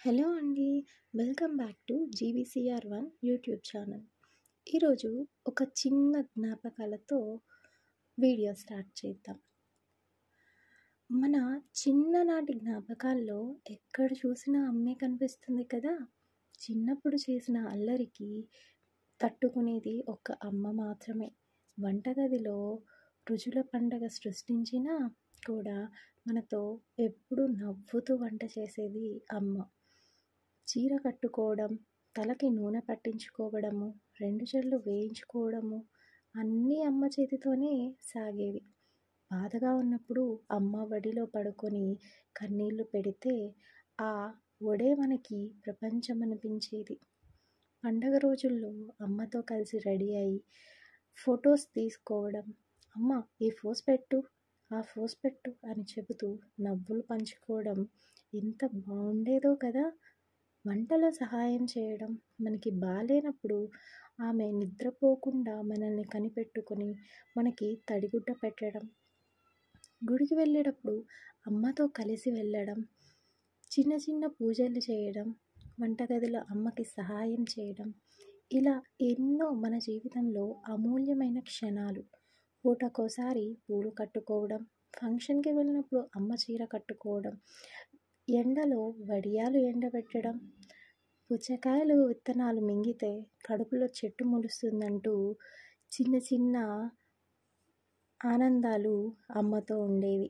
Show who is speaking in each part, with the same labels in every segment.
Speaker 1: Hello అండి. Welcome back to జీవీసీఆర్1 YouTube channel. ఈరోజు ఒక చిన్న జ్ఞాపకాలతో వీడియో స్టార్ట్ చేద్దాం. మన చిన్ననాటి జ్ఞాపకాల్లో ఎక్కడ చూసినా అమ్మే కనిపిస్తుంది కదా! చిన్నప్పుడు చేసిన అల్లరికి తట్టుకునేది ఒక అమ్మ మాత్రమే. వంటగదిలో రుచుల పండగ సృష్టించినా కూడా మనతో ఎప్పుడూ నవ్వుతూ వంట చేసేది అమ్మ. చీర కట్టుకోవడం, తలకి నూనె పట్టించుకోవడము, 2 జడలు వేయించుకోవడము అన్నీ అమ్మ చేతితోనే సాగేవి. బాధగా ఉన్నప్పుడు అమ్మ ఒడిలో పడుకొని కన్నీళ్లు పెడితే ఆ ఒడే మనకి ప్రపంచమనిపించేది. పండగ రోజుల్లో అమ్మతో కలిసి రెడీ అయ్యి ఫొటోస్ తీసుకోవడం, "అమ్మ ఈ పోజ్ పెట్టు, ఆ పోజ్ పెట్టు" అని చెబుతూ నవ్వులు పంచుకోవడం ఎంత బాగుండేదో కదా! వంటలో సహాయం చేయడం, మనకి బాలేనప్పుడు ఆమె నిద్రపోకుండా మనల్ని కనిపెట్టుకొని మనకి తడిగుడ్డ పెట్టడం, గుడికి వెళ్ళేటప్పుడు అమ్మతో కలిసి వెళ్ళడం, చిన్న చిన్న పూజలు చేయడం, వంటగదిలో అమ్మకి సహాయం చేయడం, ఇలా ఎన్నో మన జీవితంలో అమూల్యమైన క్షణాలు. పూటకోసారి పూలు కట్టుకోవడం, ఫంక్షన్కి వెళ్ళినప్పుడు అమ్మ చీర కట్టుకోవడం, ఎండలో వడియాలు ఎండబెట్టడం, పుచ్చకాయలు విత్తనాలు మింగితే కడుపులో చెట్టు మొలుస్తుందంటూ చిన్న చిన్న ఆనందాలు అమ్మతో ఉండేవి.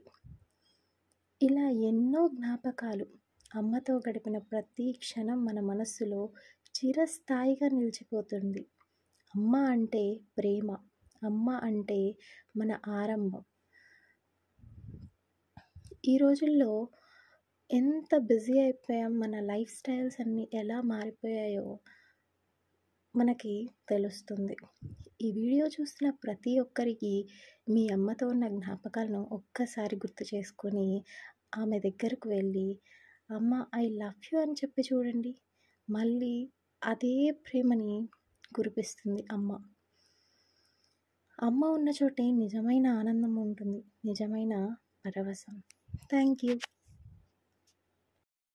Speaker 1: ఇలా ఎన్నో జ్ఞాపకాలు. అమ్మతో గడిపిన ప్రతి క్షణం మన మనస్సులో చిరస్థాయిగా నిలిచిపోతుంది. అమ్మ అంటే ప్రేమ. అమ్మ అంటే మన ఆరంభం. ఈ రోజుల్లో ఎంత బిజీ అయిపోయాం, మన లైఫ్ స్టైల్స్ అన్నీ ఎలా మారిపోయాయో మనకి తెలుస్తుంది. ఈ వీడియో చూస్తున్న ప్రతి ఒక్కరికి మీ అమ్మతో ఉన్న జ్ఞాపకాలను ఒక్కసారి గుర్తు చేసుకొని ఆమె దగ్గరకు వెళ్ళి, "అమ్మ ఐ లవ్ యూ" అని చెప్పి చూడండి. మళ్ళీ అదే ప్రేమని కురిపిస్తుంది అమ్మ. అమ్మ ఉన్న చోటే నిజమైన ఆనందం ఉంటుంది, నిజమైన పరవశం. Thank you.